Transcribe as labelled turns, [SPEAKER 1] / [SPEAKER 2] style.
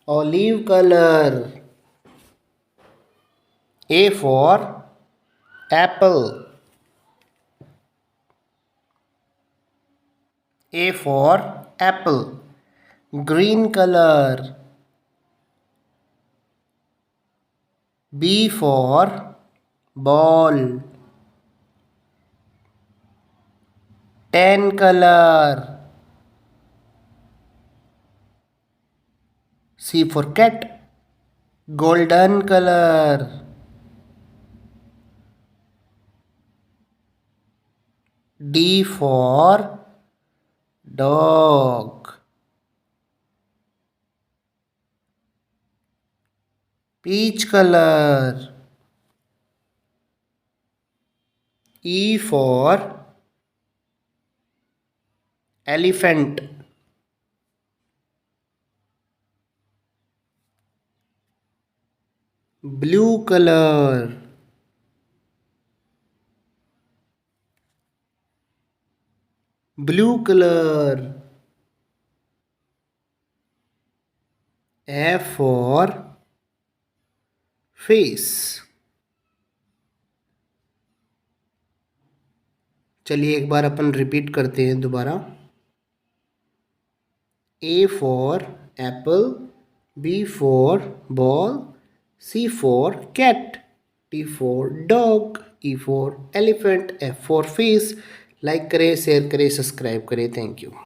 [SPEAKER 1] Olive color. A for apple. A for apple. Green color. B for ball. Tan color. C for cat. Golden color. D for dog. Peach color. E for elephant. Blue color. Blue color. F for face. चलिए एक बार अपन repeat करते हैं दोबारा. A for apple, B for ball, C for cat, D for dog, E for elephant, F for face. Like करें, share करें, subscribe करें. Thank you.